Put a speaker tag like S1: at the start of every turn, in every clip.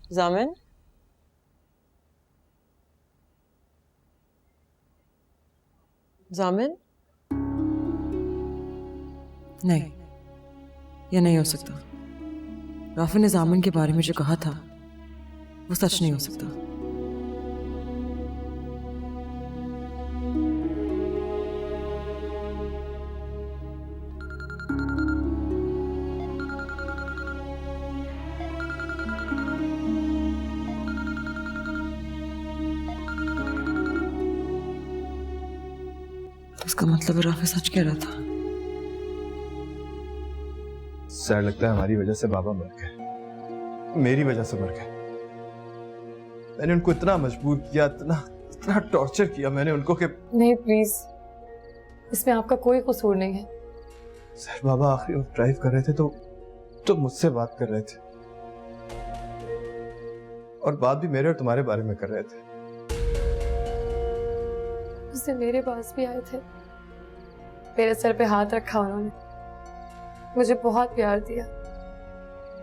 S1: जामिन, जामिन, नहीं, यह नहीं हो सकता। राफी ने जामिन के बारे में जो कहा था वो सच नहीं हो सकता। इसका मतलब राफी सच कह रहा था।
S2: सर लगता है हमारी वजह से बाबा मर गए, मेरी वजह से मर गए। मैंने उनको इतना मजबूर किया, इतना टॉर्चर किया मैंने उनको कि
S3: नहीं प्लीज, इसमें आपका कोई कसूर नहीं है।
S2: सर बाबा आखिरी वक्त ड्राइव कर रहे थे तो मुझसे बात कर रहे थे, और बात भी मेरे और तुम्हारे बारे में कर रहे थे।
S3: उससे मेरे पास भी आए थे, मेरे सर पे हाथ रखा उन्होंने, मुझे बहुत प्यार दिया,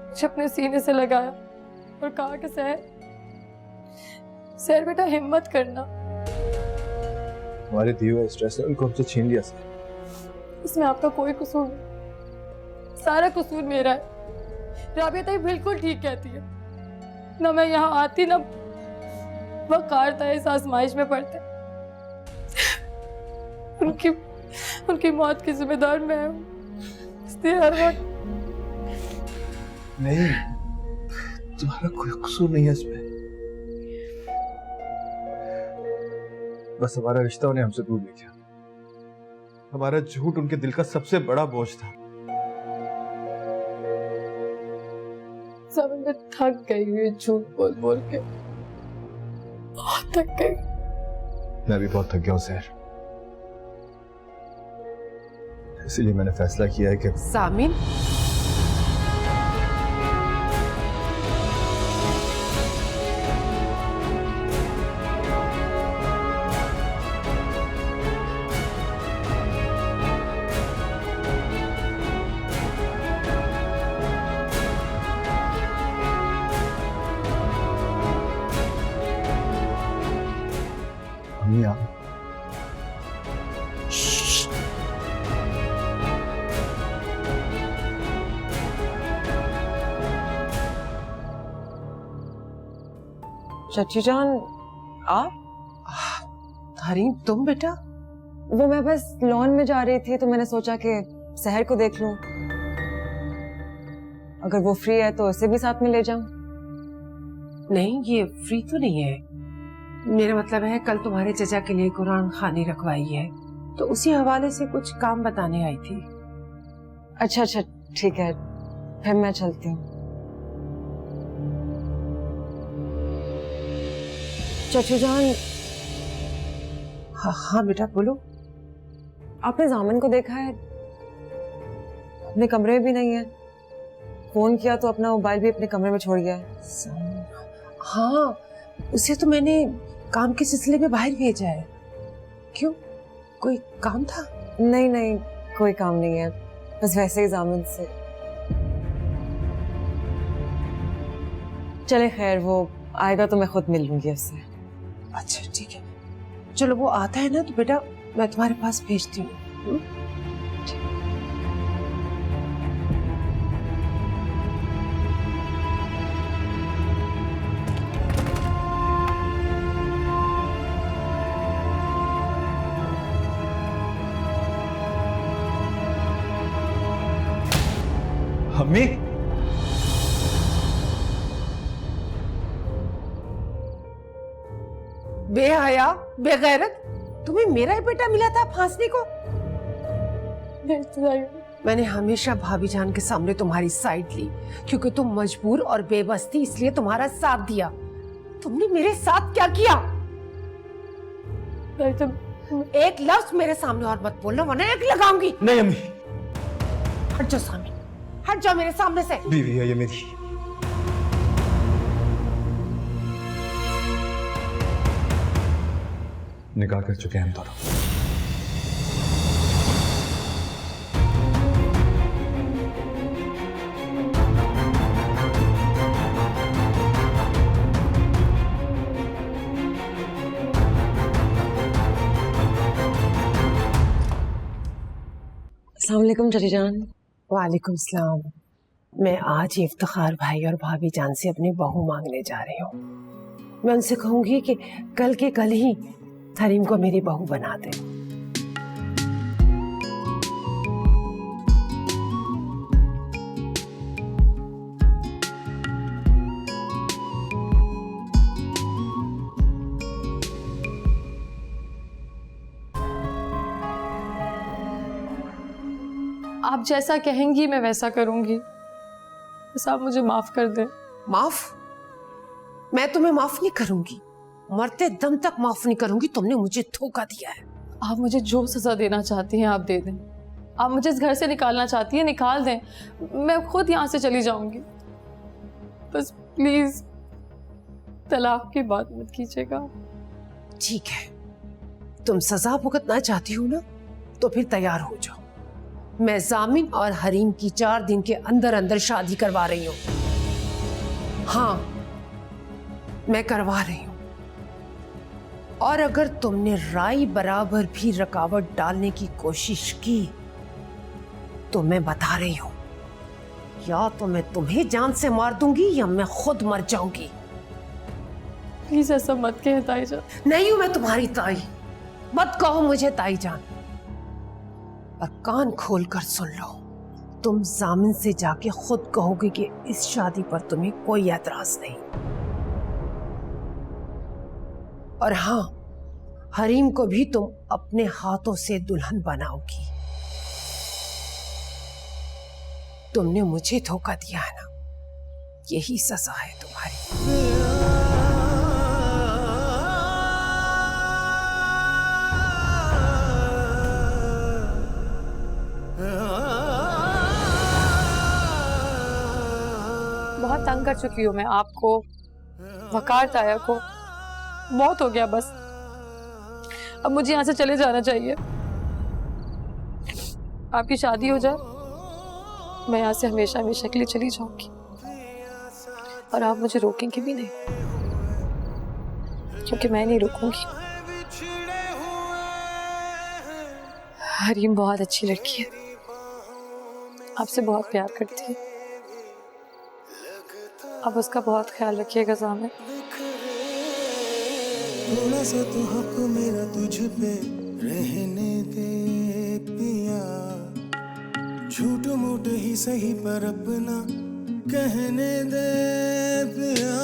S3: मुझे अपने सीने से लगाया और कहा कि सर बेटा हिम्मत करना।
S2: हमारे दिए हुए स्ट्रेस ने उनको हमसे छीन लिया सर।
S3: इसमें आपका कोई कसूर नहीं, सारा कसूर मेरा है। राबिया ताई बिल्कुल ठीक कहती है, ना मैं यहाँ आती ना वकार था इस आजमाइश में पड़ते। उनकी मौत की जिम्मेदार मैं हूँ, इसलिए हर वक्त।
S2: नहीं, तुम्हारा कोई कसूर नहीं है इसमें, बस हमारा रिश्ता उन्हें हमसे दूर ले गया। हमारा झूठ उनके दिल का सबसे बड़ा बोझ था।
S3: सब मैं थक गई हुई झूठ बोल बोल के, बहुत थक गई।
S2: मैं भी बहुत थक गया हूँ सर, इसीलिए मैंने फैसला किया है कि
S4: सामिन,
S2: अम्मी आप
S1: चाची जान, आप?
S4: हरीम तुम बेटा?
S1: वो मैं बस लॉन में जा रही थी तो मैंने सोचा कि सहर को देख लूं, अगर वो फ्री है तो उसे भी साथ में ले जाऊं।
S4: नहीं, ये फ्री तो नहीं है। मेरा मतलब है कल तुम्हारे चचा के लिए कुरान खानी रखवाई है, तो उसी हवाले से कुछ काम बताने आई थी।
S1: अच्छा अच्छा ठीक है, फिर मैं चलती हूँ। चाचू जान।
S4: हाँ बेटा बोलो।
S1: आपने जामिन को देखा है? अपने कमरे में भी नहीं है, फोन किया तो अपना मोबाइल भी अपने कमरे में छोड़ गया है।
S4: हाँ, उसे तो मैंने काम के सिलसिले में बाहर भेजा है। क्यों, कोई काम था?
S1: नहीं नहीं, कोई काम नहीं है, बस वैसे ही जामिन से। चले खैर, वो आएगा तो मैं खुद मिल लूंगी उससे।
S4: अच्छा ठीक है, चलो वो आता है ना तो बेटा मैं तुम्हारे पास भेजती हूँ।
S2: अम्मी,
S4: बेहया, बेगैरत, तुम्हें मेरा ही बेटा मिला था फांसने को? मैंने हमेशा भाभी जान के सामने तुम्हारी साइड ली, क्योंकि तुम मजबूर और बेबस थी, इसलिए तुम्हारा साथ दिया। तुमने मेरे साथ क्या किया? एक लफ्ज मेरे सामने और मत बोलना, वरना एक लगाऊंगी।
S2: नहीं अम्मी,
S4: हट जाओ सामने, हट जाओ मेरे सामने से।
S2: बीवी है ये मेरी। निकाह कर चुके हैं हम दोनों।
S1: अस्सलाम वालेकुम चाची जान।
S4: वालेकुम सलाम। मैं आज ही इफ्तिखार भाई और भाभी जान से अपनी बहू मांगने जा रही हूँ। मैं उनसे कहूंगी कि कल के कल ही हरीम को मेरी बहू बना दे।
S3: आप जैसा कहेंगी मैं वैसा करूंगी, बस आप मुझे माफ कर दें।
S4: माफ? मैं तुम्हें माफ नहीं करूंगी, मरते दम तक माफ नहीं करूंगी। तुमने मुझे धोखा दिया है।
S3: आप मुझे जो सजा देना चाहती हैं आप दे दें। आप मुझे इस घर से निकालना चाहती हैं निकाल दें, मैं खुद यहाँ से चली जाऊंगी। बस प्लीज तलाक की बात मत कीजिएगा।
S4: ठीक है, तुम सजा भुगतना चाहती हो ना, तो फिर तैयार हो जाओ। मैं जामिन और हरीम की 4 दिन के अंदर अंदर शादी करवा रही हूँ। हाँ, मैं करवा रही हूँ। और अगर तुमने राई बराबर भी रुकावट डालने की कोशिश की तो मैं बता रही हूँ, या तो मैं तुम्हें जान से मार दूंगी या मैं खुद मर जाऊंगी।
S3: प्लीज ऐसा मत कहें ताई जान।
S4: नहीं हूं मैं तुम्हारी ताई, मत कहो मुझे ताई जान। और कान खोल कर सुन लो, तुम जामिन से जाके खुद कहोगे कि इस शादी पर तुम्हें कोई एतराज नहीं। और हाँ, हरीम को भी तुम अपने हाथों से दुल्हन बनाओगी। तुमने मुझे धोखा दिया है ना, यही सजा है तुम्हारी।
S3: बहुत तंग कर चुकी हूँ मैं आपको, वकार ताया को। बहुत हो गया बस, अब मुझे यहाँ से चले जाना चाहिए। आपकी शादी हो जाए, मैं यहाँ से हमेशा हमेशा के लिए चली जाऊंगी और आप मुझे रोकेंगे भी नहीं, क्योंकि मैं नहीं रुकूंगी। हरीम बहुत अच्छी लड़की है, आपसे बहुत प्यार करती है। आप उसका बहुत ख्याल रखिएगा जामिन।
S5: थोड़ा सा तो हक मेरा तुझ पे रहने दे पिया, झूठ मूठ ही सही पर अपना कहने दे पिया।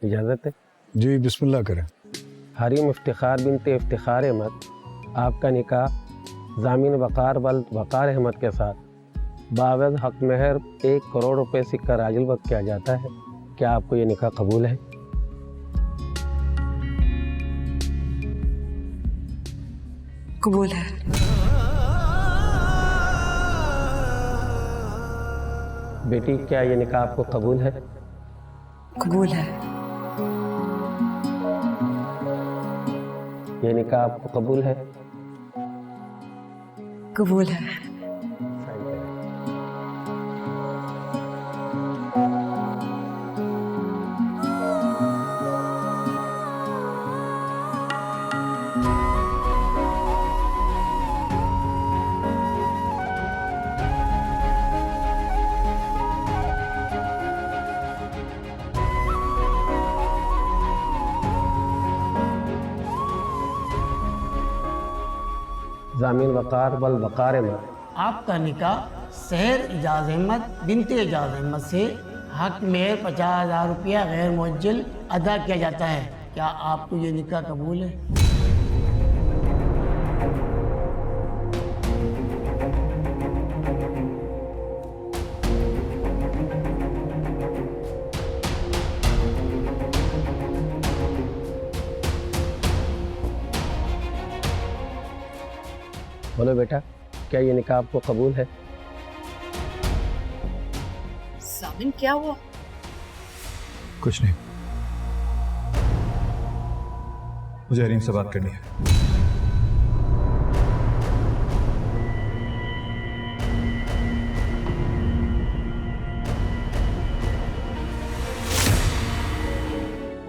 S6: इजाज़त है?
S7: जी बिस्मिल्लाह करें।
S6: हरीम इफ्तिखार बिनते इफ्तिखार अहमद, आपका निकाह जामिन वक़ार अहमद के साथ बावज़ हक महर 1 करोड़ रुपए सिक्का राजुल वक्त किया जाता है। क्या आपको ये निकाह कबूल है?
S1: कबूल है।
S6: बेटी, क्या ये निकाह आपको कबूल है?
S1: कबूल है।
S6: ये निकाह आपको कबूल है?
S1: कबूल है।
S6: जामिन वक़ार वल वक़ार अहमद।
S7: आपका निकाह सहर इजाज़ अहमद बिनते इजाज़ अहमद से हक में 50,000 रुपया गैर मुअज्जल अदा किया जाता है। क्या आपको ये निकाह कबूल है?
S6: बोलो बेटा, क्या ये निकाह आपको कबूल है?
S4: जामिन क्या हुआ?
S2: कुछ नहीं, मुझे हरीम से बात करनी है।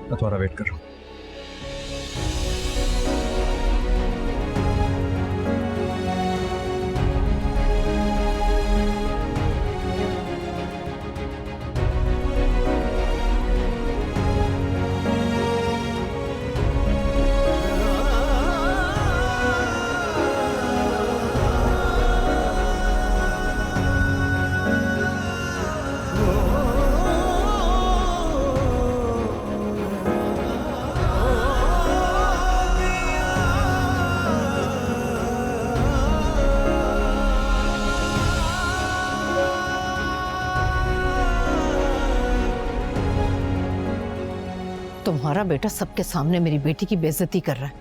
S2: मैं तुम्हारा वेट कर रहा हूँ।
S8: तुम्हारा बेटा सबके सामने मेरी बेटी की बेइज्जती कर रहा है,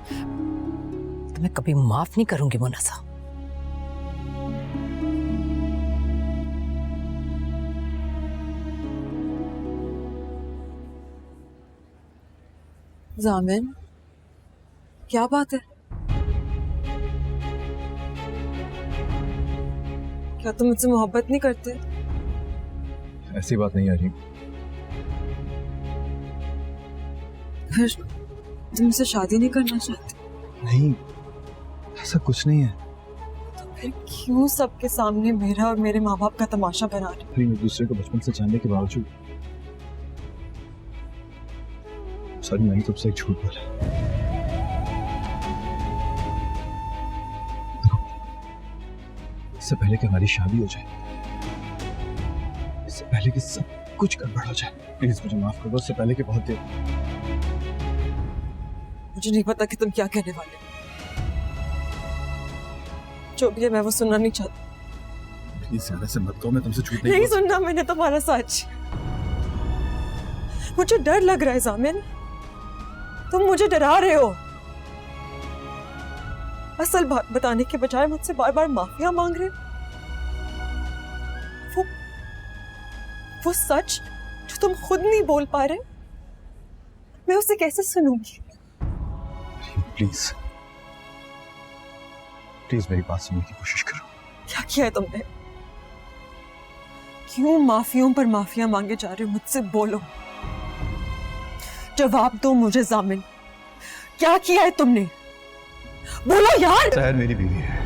S8: तो मैं कभी माफ नहीं करूंगी मुन्नसा।
S1: जामिन, क्या बात है? क्या तुम मुझसे मोहब्बत नहीं करते?
S2: ऐसी बात नहीं आ रही।
S1: फिर तुम मुझसे शादी नहीं करना चाहते?
S2: नहीं, ऐसा कुछ नहीं है।
S1: तो फिर क्यों सबके सामने मेरा और मेरे माँ बाप का तमाशा बना रहे?
S2: लेकिन एक दूसरे को बचपन से जानने के बावजूद सर मैंने तुमसे एक झूठ बोला। इससे पहले कि हमारी शादी हो जाए, इससे पहले कि सब कुछ गड़बड़ हो जाए, प्लीज मुझे माफ कर दो। इससे पहले कि बहुत देर।
S1: मुझे नहीं पता कि तुम क्या कहने वाले हो। जो भी है मैं वो सुनना नहीं चाहती।
S2: प्लीज ज्यादा से मत कहो, मैं तुमसे झूठ
S1: नहीं सुनना मैंने तुम्हारा सच। मुझे डर लग रहा है जामिन, तुम मुझे डरा रहे हो। असल बात बताने के बजाय मुझसे बार बार माफिया मांग रहे हो। वो सच जो तुम खुद नहीं बोल पा रहे, मैं उसे कैसे सुनूंगी?
S2: प्लीज प्लीज मेरी बात सुनने की कोशिश करो।
S1: क्या किया है तुमने? क्यों माफियों पर माफिया मांगे जा रहे हो? मुझसे बोलो, जवाब दो मुझे जामिन। क्या किया है तुमने? बोलो यार।
S2: सहर मेरी बीवी है।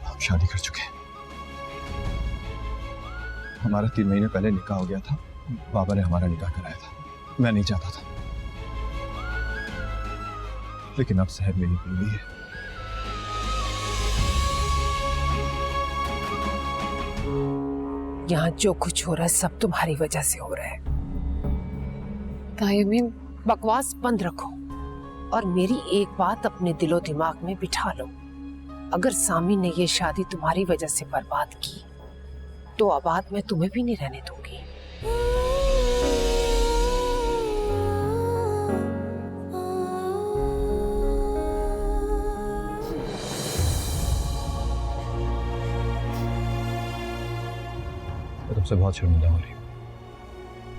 S2: हम शादी कर चुके हैं। हमारा 3 महीने पहले निकाह हो गया था। बाबा ने हमारा निकाह कराया था। मैं नहीं चाहता था, लेकिन अब सहर मेरी बीवी है।
S4: यहाँ जो कुछ हो रहा है सब तुम्हारी वजह से हो रहा है।
S3: तायमी,
S4: बकवास बंद रखो और मेरी एक बात अपने दिलो दिमाग में बिठा लो। अगर सामी ने ये शादी तुम्हारी वजह से बर्बाद की तो आबाद मैं तुम्हें भी नहीं रहने दूंगी।
S2: मैं तुमसे बहुत शर्मिंदा हो रही हूँ,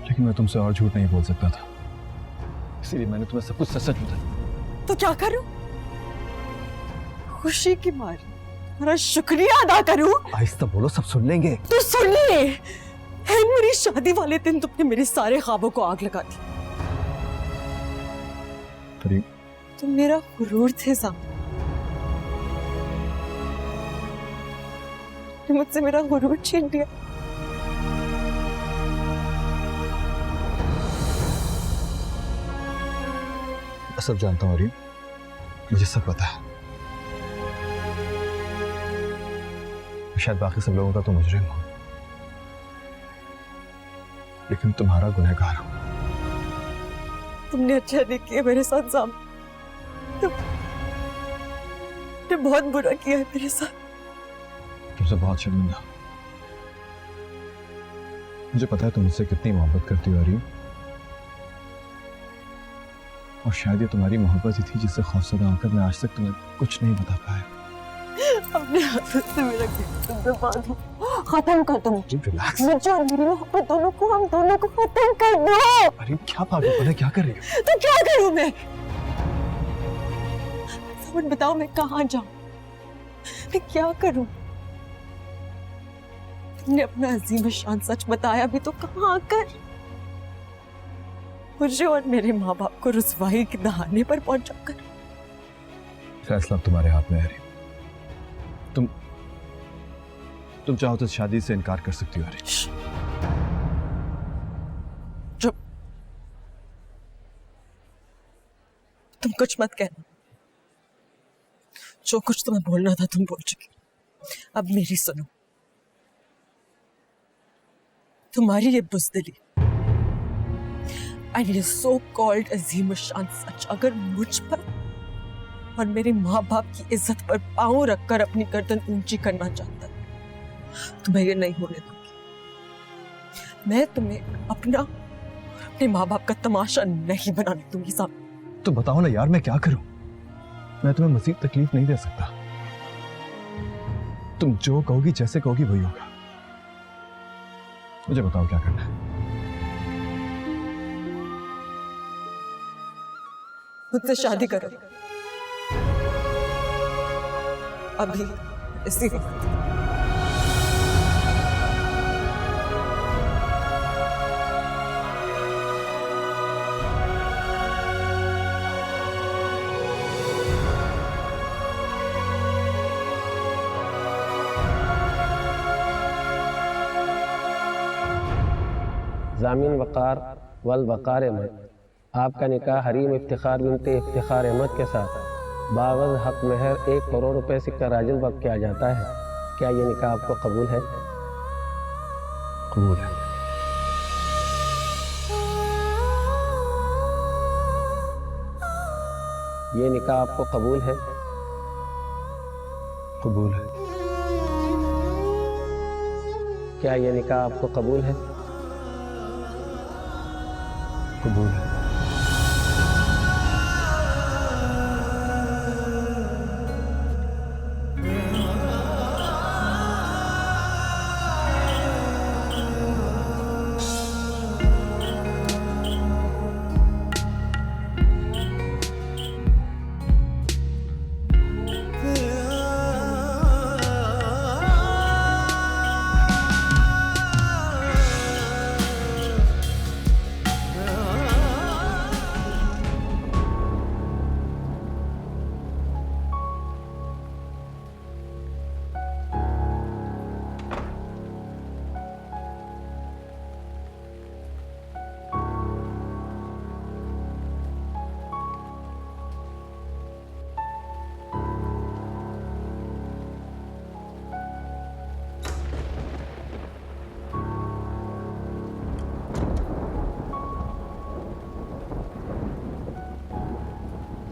S2: लेकिन मैं तुमसे और झूठ नहीं बोल सकता था, इसीलिए मैंने तुम्हें सब कुछ सच सच बताया।
S1: तो क्या करूं? खुशी की मारी तुम्हारा शुक्रिया अदा करूं?
S2: आहिस्ता बोलो, सब सुन लेंगे।
S1: तो सुन ले। है मेरी शादी वाले दिन तुमने मेरे सारे ख्वाबों को आग लगा दी। तुम मेरा गुरूर थे सामने, मुझसे मेरा गुरूर छीन लिया।
S2: सब जानता हूँ, मुझे सब पता है। शायद बाकी सब लोगों का तो मुजरिम हो, लेकिन तुम्हारा गुनहगार हूं।
S1: तुमने अच्छा नहीं किया मेरे साथ सामने, तुमने बहुत बुरा किया है मेरे साथ।
S2: तुमसे बहुत शर्मिंदा। मुझे पता है तुम मुझसे कितनी मोहब्बत करती हो अरीन, और शायद ये तुम्हारी मोहब्बत ही थी जिससे खौफजदा होकर मैं आज तक तुम्हें कुछ नहीं बता पाया।
S1: अपने हाथों से मेरा खत्म कर दो।
S2: रिलैक्स।
S1: मुझे और मेरी मोहब्बत दोनों को, हम दोनों को खत्म कर दो।
S2: अरे क्या पागलपन है, क्या कर रही हो?
S1: तो क्या करूं मैं? समझ बताओ, मैं कहाँ जाऊं, मैं क्या करूं? तुमने अपना अजीम शान सच बताया भी तो कहाँ आकर मुझे और मेरे माँ बाप को रुसवाई के दहाने पर पहुंचा कर।
S2: फैसला तुम्हारे हाथ में है। तुम चाहो तो शादी से इनकार कर सकती हो अरीन।
S1: चुप, तुम कुछ मत कहना। जो कुछ तुम्हें बोलना था तुम बोल चुकी, अब मेरी सुनो। तुम्हारी ये बुज़दिली एंड ये सो कॉल्ड अजीम शान सच अगर मुझ पर और मेरे माँ बाप की इज्जत पर पांव रखकर अपनी गर्दन ऊंची करना चाहता है, तो मैं ये नहीं होने दूंगी। मैं तुम्हें अपना और अपने माँ बाप का तमाशा नहीं बनाने दूंगी सामने।
S2: तो बताओ ना यार, मैं क्या करूं? मैं तुम्हें मज़ीद तकलीफ नहीं दे सकता। तुम जो कहोगी, जैसे कहोगी वही होगा। मुझे बताओ क्या करना है।
S1: मुझसे शादी करो अभी, इसी वक्त।
S6: ज़ामिन वक़ार वल वक़ार अहमद, आपका निकाह हरीम इफ्तिखार बिनते इफ्तिखार अहमद के साथ बावज़ हक महर 1 करोड़ रुपए सिक्का राजिल वक्त किया जाता है। क्या ये निकाह आपको कबूल है?
S2: कबूल है।
S6: ये निकाह आपको कबूल है?
S2: कबूल है।
S6: क्या ये निकाह आपको कबूल है?
S2: कबूल है।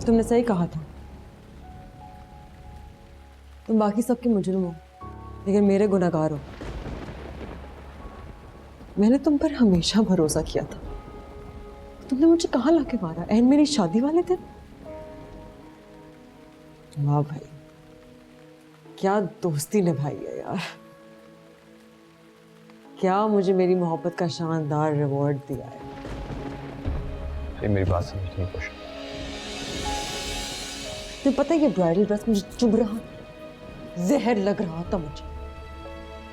S1: तुमने सही कहा था, तुम बाकी सबके मुजरिम हो लेकिन मेरे गुनहगार हो। मैंने तुम पर हमेशा भरोसा किया था, तुमने मुझे कहाँ लाके मारा? एंड मेरी शादी वाले दिन। वाह भाई, क्या दोस्ती निभाई है यार। क्या मुझे मेरी मोहब्बत का शानदार रिवॉर्ड दिया है।
S2: ये मेरी बात समझने की कोशिश।
S1: तुम्हें पता है ये ब्राइडल ड्रेस मुझे चुभ रहा, जहर लग रहा था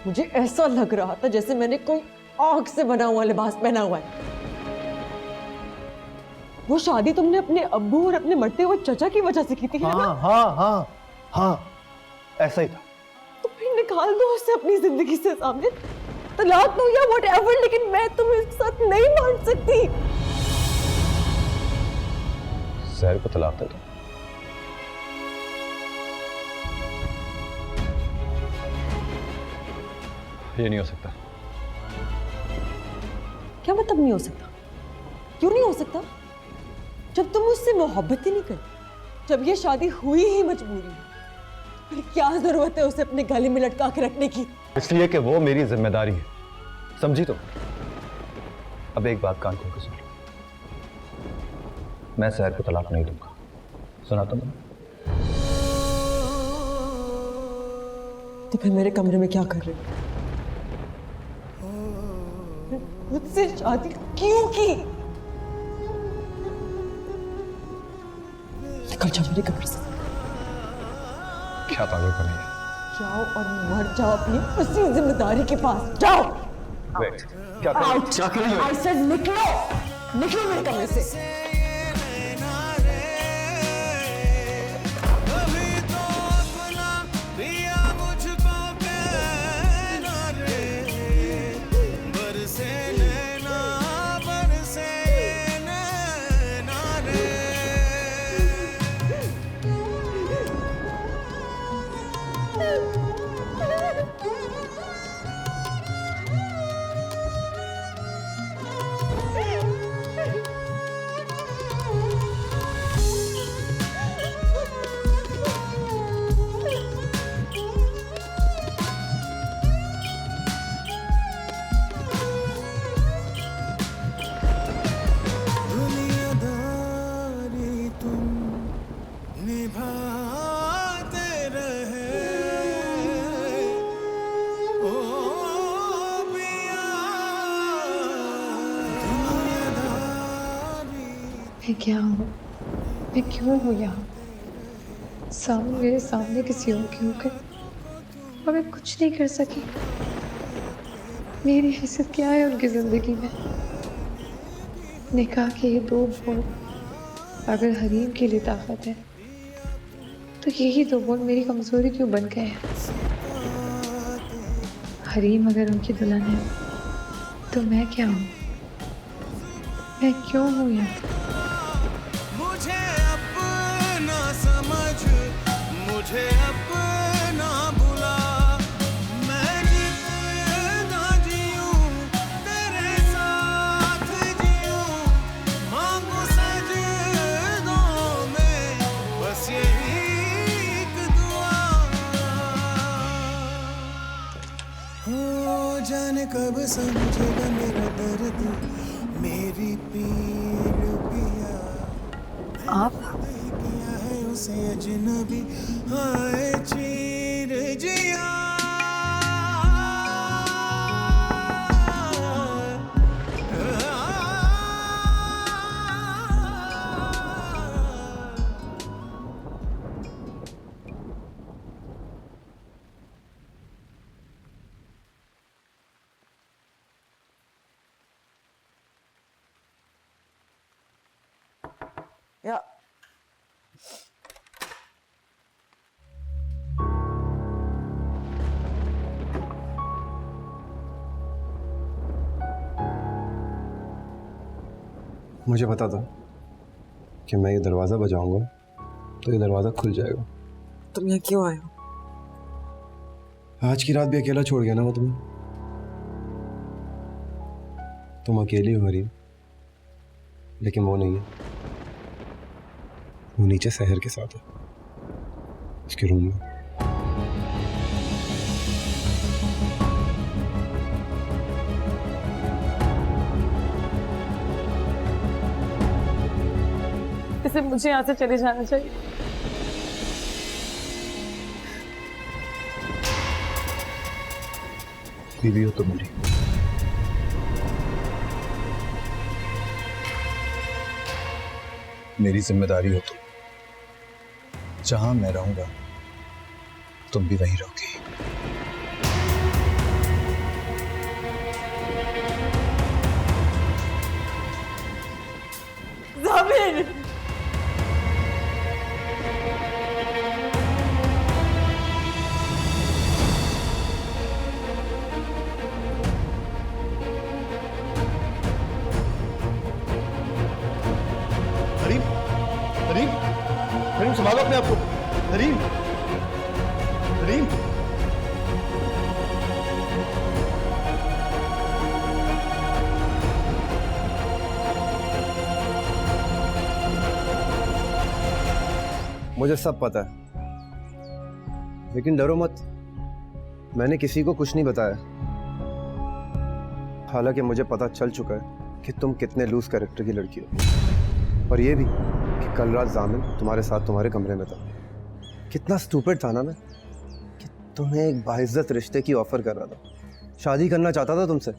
S1: मुझे ऐसा लग रहा था जैसे मैंने कोई आग से बना हुआ लिबास पहना हुआ है। वो शादी तुमने अपने अब्बू और अपने मरते हुए चचा की वजह से की थी, है ना?
S2: हाँ, ऐसा ही था।
S1: तो फिर निकाल दो उसे अपनी जिंदगी से सामने, तलाक दो या व्हाटएवर, लेकिन मैं तुम्हें साथ नहीं मान सकती।
S2: जहर को तलाक दे दो। ये नहीं हो सकता।
S1: क्या मतलब नहीं हो सकता? क्यों नहीं हो सकता? जब तुम मुझसे मोहब्बत ही नहीं करती, जब ये शादी हुई ही मजबूरी, फिर क्या जरूरत है उसे अपने गले में लटका के रखने की?
S2: इसलिए कि वो मेरी जिम्मेदारी है, समझी? तो अब एक बात कान खोल के सुन लो, मैं सहर को तलाक नहीं दूंगा। सुना तुमने?
S1: तो फिर मेरे कमरे में क्या कर रहे हो? मुझसे शादी क्यों की? निकल जाओ मेरे कमरे से।
S2: क्या पागल बनी है?
S1: जाओ और मर जाओ अपनी उसी जिम्मेदारी के पास। जाओ।
S2: वेट, क्या कर रही हो?
S1: I said निकलो, निकलो मेरे कमरे से।
S3: मैं क्या हूँ? मैं क्यों हूँ यहाँ? मेरे सामने किसी और की होकर और मैं कुछ नहीं कर सकी। मेरी हैसियत क्या है उनकी जिंदगी में? निकाह के ये 2 बोल अगर हरीम के लिए ताकत है, तो यही 2 बोल मेरी कमजोरी क्यों बन गए हैं? हरीम अगर उनकी दुल्हन है, तो मैं क्या हूँ? मैं क्यों हूँ यहाँ?
S5: मुझे अपना समझ, मुझे अपना बुला, मैं जितना जीऊं तेरे साथ जीऊं, मांगू सजदों में बस यही एक दुआ। हो जाने कब समझेगा मेरा दर्द, मेरी पीड़ पिया।
S3: आप
S5: किया है उसे अजनबी, हाय चीर जिया।
S1: या
S2: मुझे बता दो कि मैं ये दरवाजा बजाऊंगा तो ये दरवाजा खुल जाएगा।
S1: तुम यहाँ क्यों आए हो?
S2: आज की रात भी अकेला छोड़ गया ना वो तुम्हें? तुम अकेली हो हरीम, लेकिन वो नहीं है, वो नीचे सहर के साथ है, उसके रूम में।
S3: इसे मुझे यहाँ से चले जाना चाहिए।
S2: बीवी हो तो मेरी। मेरी जिम्मेदारी हो तो जहां मैं रहूंगा तुम भी वहीं रहोगी।
S1: ज़ामिर!
S2: हरीम, संभालो अपने आप को। हरीम, हरीम।
S9: मुझे सब पता है, लेकिन डरो मत, मैंने किसी को कुछ नहीं बताया। हालांकि मुझे पता चल चुका है कि तुम कितने लूज कैरेक्टर की लड़की हो, और ये भी कि कल रात जामिन तुम्हारे साथ तुम्हारे कमरे में था। कितना स्टूपिड था ना मैं, कि तुम्हें एक बाइज्जत रिश्ते की ऑफर कर रहा था, शादी करना चाहता था तुमसे,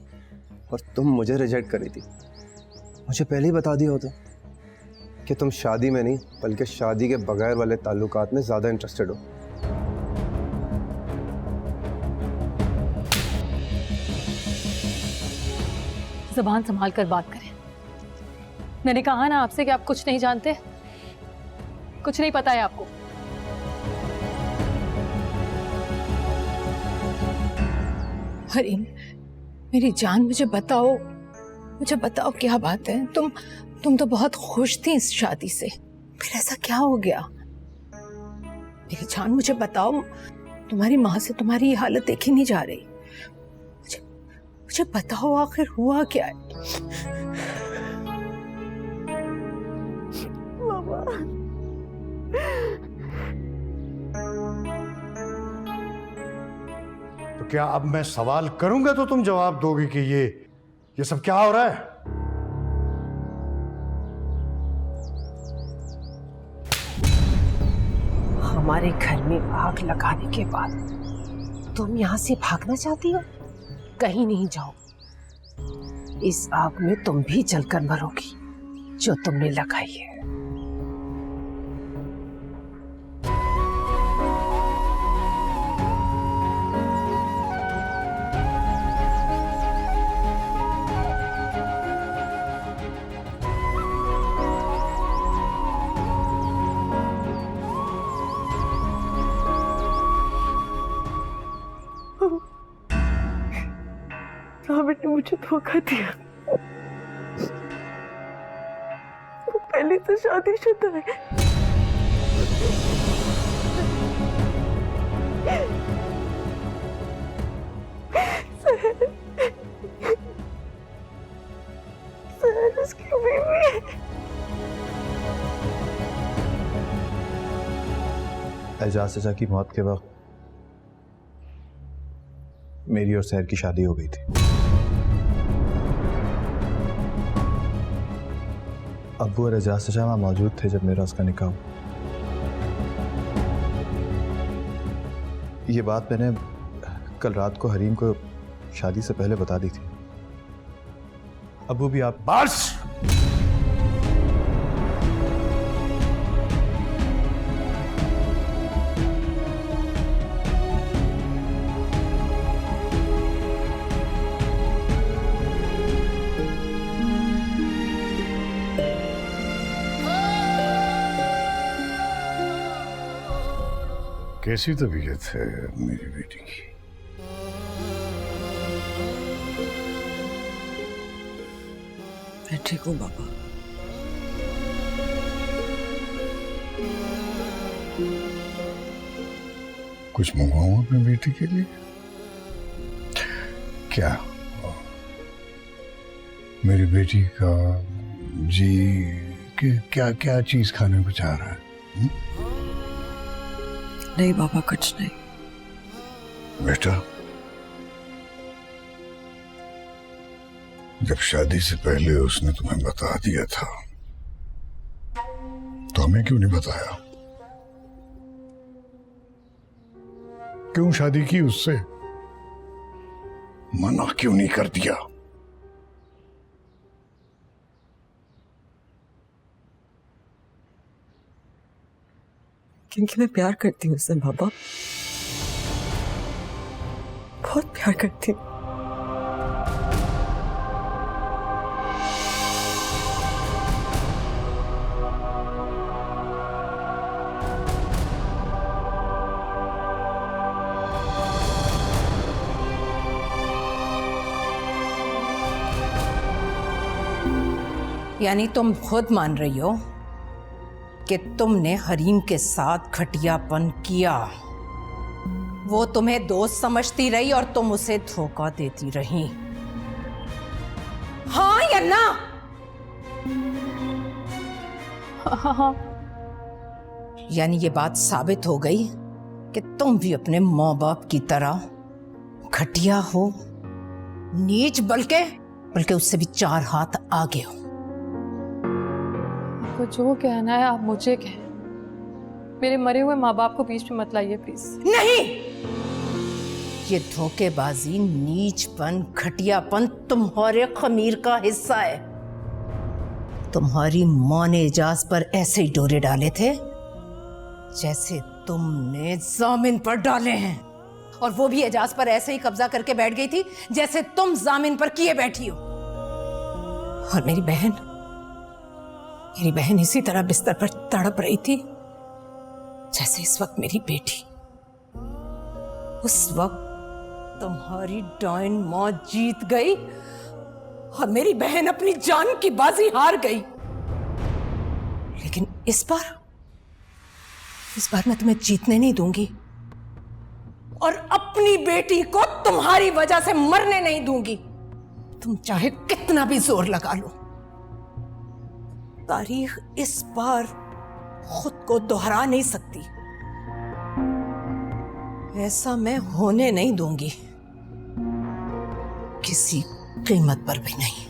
S9: और तुम मुझे रिजेक्ट करी थी। मुझे पहले ही बता दिया होता कि तुम शादी में नहीं बल्कि शादी के बगैर वाले ताल्लुकात में ज्यादा इंटरेस्टेड हो।
S3: ज़बान संभाल कर बात करें। मैंने कहा ना आपसे कि आप कुछ नहीं जानते, कुछ नहीं पता है आपको।
S8: हरीम, मेरी जान, मुझे बताओ क्या बात है। तुम तो बहुत खुश थी इस शादी से, फिर ऐसा क्या हो गया? मेरी जान, मुझे बताओ, तुम्हारी माँ से तुम्हारी ये हालत देखी नहीं जा रही। मुझे बताओ आखिर हुआ क्या है?
S10: तो क्या अब मैं सवाल करूंगा तो तुम जवाब दोगे कि ये सब क्या हो रहा है?
S4: हमारे घर में आग लगाने के बाद तुम यहाँ से भागना चाहती हो? कहीं नहीं जाओ, इस आग में तुम भी जलकर मरोगी जो तुमने लगाई है।
S1: रावण ने मुझे धोखा दिया। वो पहले से शादीशुदा है। सहर उसकी बीवी है।
S2: एजाज चाचा की मौत के वक्त मेरी और सहर की शादी हो गई थी। अब्बू और एजाज चाचा वहां मौजूद थे जब मेरा उसका निकाह हुआ। ये बात मैंने कल रात को हरीम को शादी से पहले बता दी थी। अब्बू भी आप
S10: बस! कैसी तबीयत है मेरी बेटी की?
S1: मैं ठीक हूँ बाबा।
S10: कुछ मंगवाऊं अपनी बेटी के लिए? क्या मेरी बेटी का जी क्या क्या चीज खाने को चाह रहा है?
S1: नहीं बाबा, कुछ नहीं।
S10: बेटा, जब शादी से पहले उसने तुम्हें बता दिया था तो हमें क्यों नहीं बताया? क्यों शादी की उससे? मना क्यों नहीं कर दिया?
S1: क्योंकि मैं प्यार करती हूँ उससे बाबा, बहुत प्यार करती हूँ।
S8: यानी तुम खुद मान रही हो
S4: कि तुमने हरीम के साथ घटियापन किया। वो तुम्हें दोस्त समझती रही और तुम उसे धोखा देती रही। हाँ या ना?
S3: हाँ।
S4: यानी ये बात साबित हो गई कि तुम भी अपने माँ बाप की तरह घटिया हो, नीच, बल्कि उससे भी 4 हाथ आगे हो।
S3: आपको जो कहना है आप मुझे कहें, मेरे मरे हुए माँ बाप को बीच में मत लाइए प्लीज।
S4: नहीं, ये धोखेबाजी, नीचपन, घटियापन तुम्हारे खमीर का हिस्सा है। तुम्हारी माँ ने एजाज पर ऐसे ही डोरे डाले थे जैसे तुमने जामिन पर डाले हैं, और वो भी एजाज पर ऐसे ही कब्जा करके बैठ गई थी जैसे तुम जामिन पर किए बैठी हो। और मेरी बहन इसी तरह बिस्तर पर तड़प रही थी जैसे इस वक्त मेरी बेटी। उस वक्त तुम्हारी डाइन माँ जीत गई और मेरी बहन अपनी जान की बाजी हार गई। लेकिन इस बार मैं तुम्हें जीतने नहीं दूंगी, और अपनी बेटी को तुम्हारी वजह से मरने नहीं दूंगी। तुम चाहे कितना भी जोर लगा लो, तारीख इस बार खुद को दोहरा नहीं सकती। ऐसा मैं होने नहीं दूंगी, किसी कीमत पर भी नहीं।